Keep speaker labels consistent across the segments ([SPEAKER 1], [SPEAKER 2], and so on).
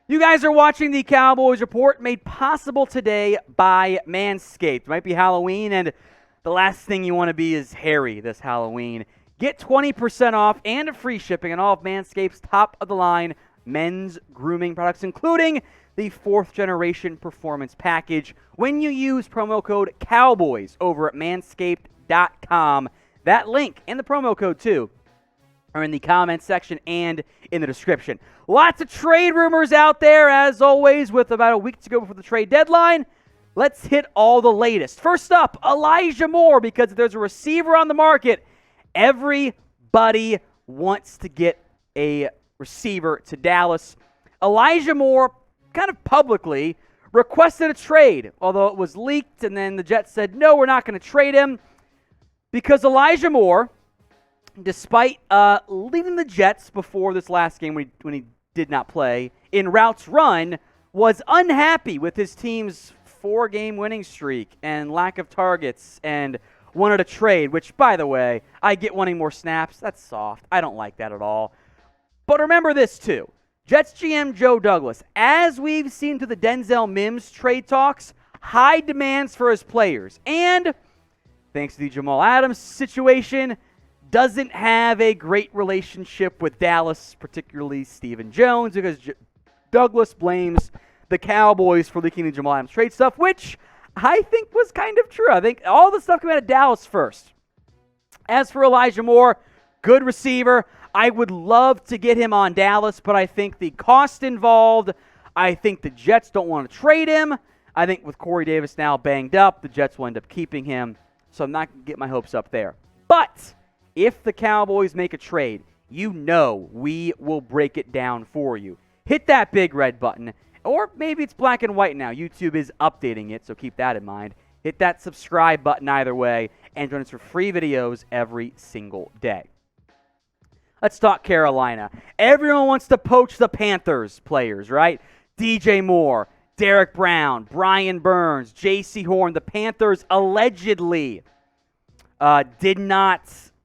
[SPEAKER 1] You guys are watching the Cowboys Report, made possible today by Manscaped. It might be Halloween, and the last thing you want to be is hairy this Halloween. Get 20% off and free shipping on all of Manscaped's top-of-the-line men's grooming products, including the 4th-generation Performance Package, when you use promo code COWBOYS over at manscaped.com. That link and the promo code, too, are in the comments section and in the description. Lots of trade rumors out there, as always, with about a week to go before the trade deadline. Let's hit all the latest. First up, Elijah Moore, because if there's a receiver on the market, everybody wants to get a receiver to Dallas. Elijah Moore, kind of publicly, requested a trade, although it was leaked, and then the Jets said, no, we're not going to trade him, because Elijah Moore, despite leaving the Jets before this last game when he did not play, in routes run, was unhappy with his team's 4-game winning streak and lack of targets and wanted a trade, which, by the way, I get wanting more snaps. That's soft. I don't like that at all. But remember this, too. Jets GM Joe Douglas, as we've seen through the Denzel Mims trade talks, high demands for his players. And, thanks to the Jamal Adams situation, doesn't have a great relationship with Dallas, particularly Stephen Jones, because Douglas blames the Cowboys for leaking the Jamal Adams trade stuff, which I think was kind of true. I think all the stuff came out of Dallas first. As for Elijah Moore, good receiver. I would love to get him on Dallas, but I think the cost involved, I think the Jets don't want to trade him. I think with Corey Davis now banged up, the Jets will end up keeping him, so I'm not going to get my hopes up there. But if the Cowboys make a trade, you know we will break it down for you. Hit that big red button, or maybe it's black and white now. YouTube is updating it, so keep that in mind. Hit that subscribe button either way, and join us for free videos every single day. Let's talk Carolina. Everyone wants to poach the Panthers players, right? DJ Moore, Derrick Brown, Brian Burns, Jaycee Horn. The Panthers allegedly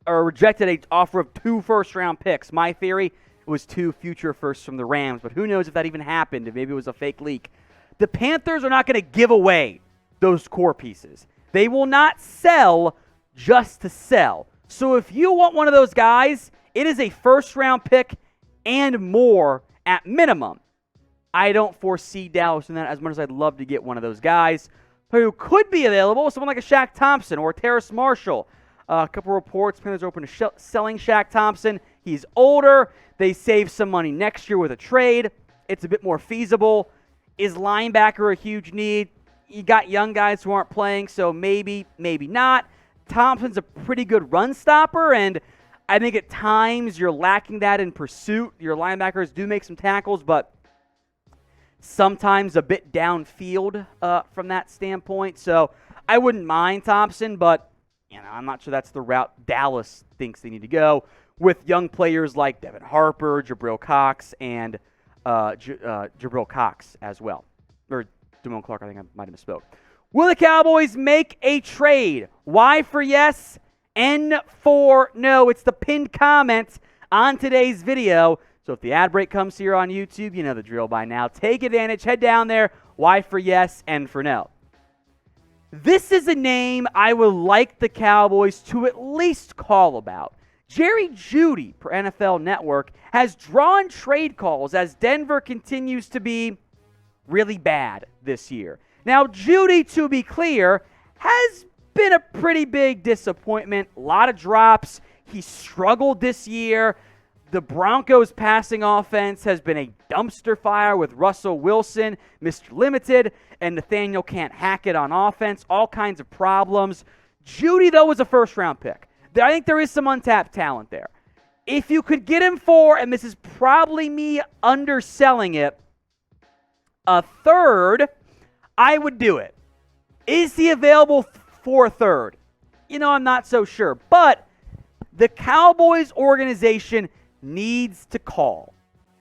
[SPEAKER 1] rejected an offer of 2 first-round picks. My theory was 2 future firsts from the Rams, but who knows if that even happened, if maybe it was a fake leak. The Panthers are not going to give away those core pieces. They will not sell just to sell. So if you want one of those guys, it is a first-round pick and more at minimum. I don't foresee Dallas in that as much as I'd love to get one of those guys who could be available, someone like a Shaq Thompson or Terrace Marshall. A couple reports, Panthers are open to selling Shaq Thompson. He's older. They save some money next year with a trade. It's a bit more feasible. Is linebacker a huge need? You got young guys who aren't playing, so maybe, maybe not. Thompson's a pretty good run stopper, and I think at times you're lacking that in pursuit. Your linebackers do make some tackles, but sometimes a bit downfield from that standpoint. So I wouldn't mind Thompson, but I'm not sure that's the route Dallas thinks they need to go with young players like Devin Harper, Jabril Cox, and Jabril Cox as well. Or Damone Clark, I think I might have misspoke. Will the Cowboys make a trade? Y for yes, N for no. It's the pinned comment on today's video. So if the ad break comes here on YouTube, you know the drill by now. Take advantage. Head down there. Y for yes, N for no. This is a name I would like the Cowboys to at least call about. Jerry Jeudy, per NFL Network, has drawn trade calls as Denver continues to be really bad this year. Now, Jeudy, to be clear, has been a pretty big disappointment. A lot of drops. He struggled this year. The Broncos' passing offense has been a dumpster fire with Russell Wilson, Mr. Limited, and Nathaniel can't hack it on offense. All kinds of problems. Jeudy, though, was a first-round pick. I think there is some untapped talent there. If you could get him for, and this is probably me underselling it, a third, I would do it. Is he available for a third? I'm not so sure. But the Cowboys organization needs to call.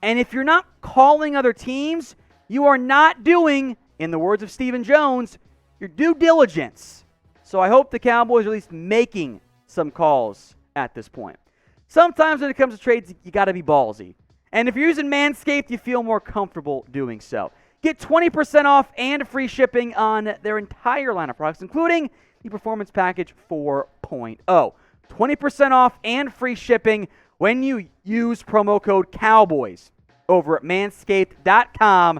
[SPEAKER 1] And if you're not calling other teams, you are not doing, in the words of Stephen Jones, your due diligence. So I hope the Cowboys are at least making some calls at this point. Sometimes when it comes to trades, you got to be ballsy. And if you're using Manscaped, you feel more comfortable doing so. Get 20% off and free shipping on their entire line of products, including the Performance Package 4.0. 20% off and free shipping when you use promo code Cowboys over at manscaped.com.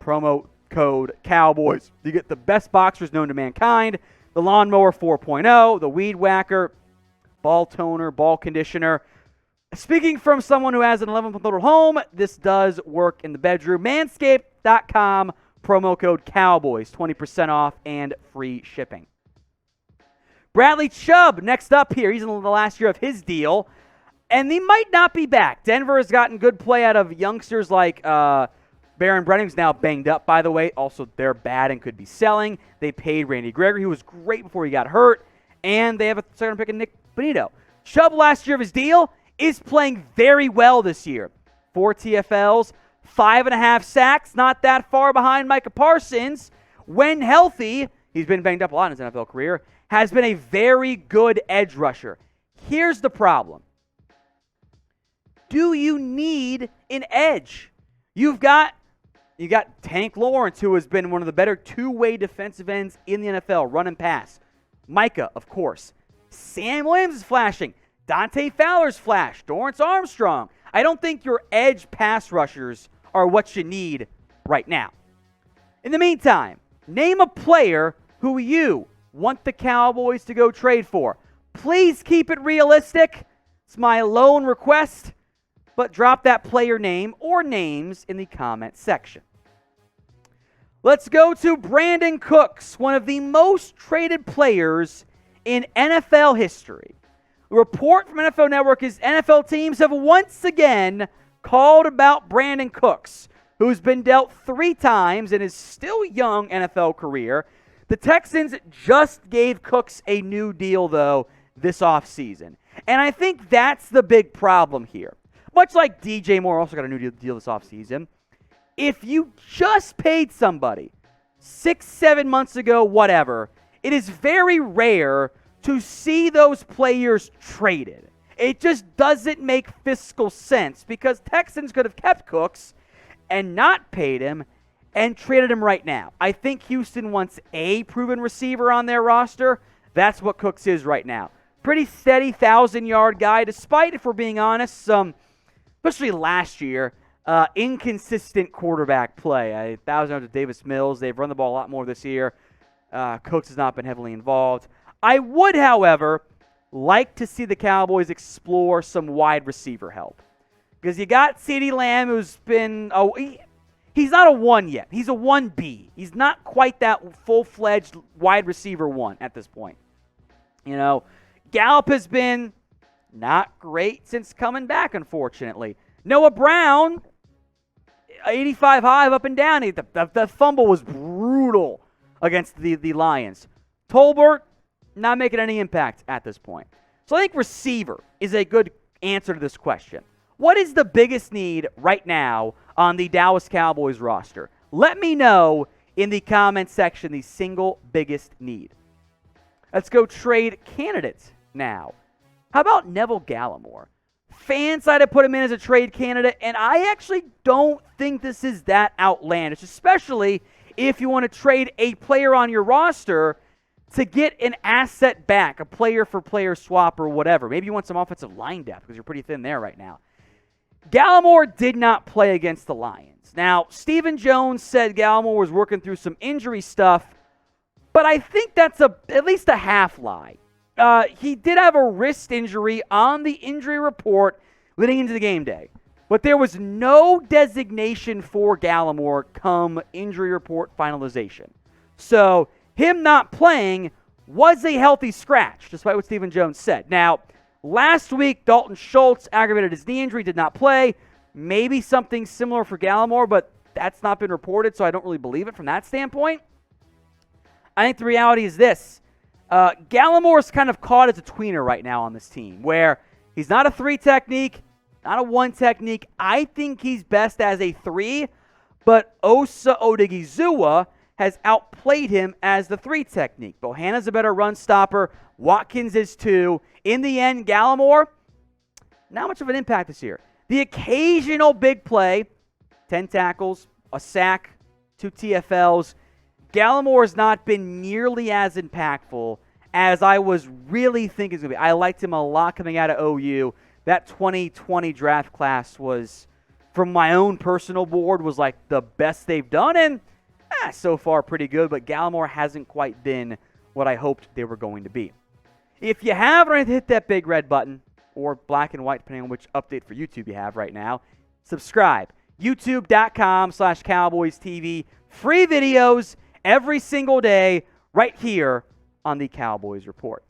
[SPEAKER 1] Promo code Cowboys. You get the best boxers known to mankind, the Lawnmower 4.0, the Weed Whacker, ball toner, ball conditioner. Speaking from someone who has an 11-month-old home, this does work in the bedroom. Manscaped.com, promo code Cowboys, 20% off and free shipping. Bradley Chubb, next up here. He's in the last year of his deal, and he might not be back. Denver has gotten good play out of youngsters like Baron Brandin, who's now banged up, by the way. Also, they're bad and could be selling. They paid Randy Gregory, who was great before he got hurt, and they have a second pick in Nick Bonito. Chubb, last year of his deal, is playing very well this year. 4 TFLs, 5.5 sacks, not that far behind Micah Parsons. When healthy, he's been banged up a lot in his NFL career, has been a very good edge rusher. Here's the problem. Do you need an edge? You got Tank Lawrence, who has been one of the better two-way defensive ends in the NFL, run and pass. Micah, of course. Sam Williams is flashing. Dante Fowler's flash. Dorrance Armstrong. I don't think your edge pass rushers are what you need right now. In the meantime, name a player who you want the Cowboys to go trade for. Please keep it realistic. It's my lone request, but drop that player name or names in the comment section. Let's go to Brandin Cooks, one of the most traded players in NFL history. A report from NFL Network is NFL teams have once again called about Brandin Cooks, who's been dealt 3 times in his still young NFL career. The Texans just gave Cooks a new deal, though, this offseason. And I think that's the big problem here. Much like DJ Moore also got a new deal this offseason. If you just paid somebody 6-7 months ago, whatever, it is very rare to see those players traded. It just doesn't make fiscal sense because Texans could have kept Cooks and not paid him and traded him right now. I think Houston wants a proven receiver on their roster. That's what Cooks is right now. Pretty steady 1,000-yard guy, despite, if we're being honest, some, especially last year, inconsistent quarterback play. 1,000 yards of Davis Mills. They've run the ball a lot more this year. Cooks has not been heavily involved. I would, however, like to see the Cowboys explore some wide receiver help. Because you got CeeDee Lamb, who's been, he's not a 1 yet. He's a 1B. He's not quite that full-fledged wide receiver 1 at this point. You know, Gallup has been not great since coming back, unfortunately. Noah Brown, 85 high, up and down. The fumble was brutal against the Lions. Tolbert, not making any impact at this point. So I think receiver is a good answer to this question. What is the biggest need right now on the Dallas Cowboys roster? Let me know in the comment section the single biggest need. Let's go trade candidates now. How about Neville Gallimore? Fans decided to put him in as a trade candidate, and I actually don't think this is that outlandish, especially if you want to trade a player on your roster to get an asset back, a player-for-player swap or whatever. Maybe you want some offensive line depth because you're pretty thin there right now. Gallimore did not play against the Lions. Now, Stephen Jones said Gallimore was working through some injury stuff, but I think that's at least a half lie. He did have a wrist injury on the injury report leading into the game day, but there was no designation for Gallimore come injury report finalization. So him not playing was a healthy scratch, despite what Stephen Jones said. Now, last week, Dalton Schultz aggravated his knee injury, did not play. Maybe something similar for Gallimore, but that's not been reported, so I don't really believe it from that standpoint. I think the reality is this. Gallimore's kind of caught as a tweener right now on this team, where he's not a 3 technique, not a 1 technique. I think he's best as a 3, but Osa Odigizua has outplayed him as the 3 technique. Bohanna's a better run stopper. Watkins is 2. In the end, Gallimore, not much of an impact this year. The occasional big play, 10 tackles, a sack, 2 TFLs. Gallimore has not been nearly as impactful as I was really thinking it's going to be. I liked him a lot coming out of OU. That 2020 draft class was, from my own personal board, was like the best they've done, and so far pretty good, but Gallimore hasn't quite been what I hoped they were going to be. If you haven't hit that big red button, or black and white, depending on which update for YouTube you have right now, subscribe. YouTube.com/Cowboys TV. Free videos every single day right here on the Cowboys Report.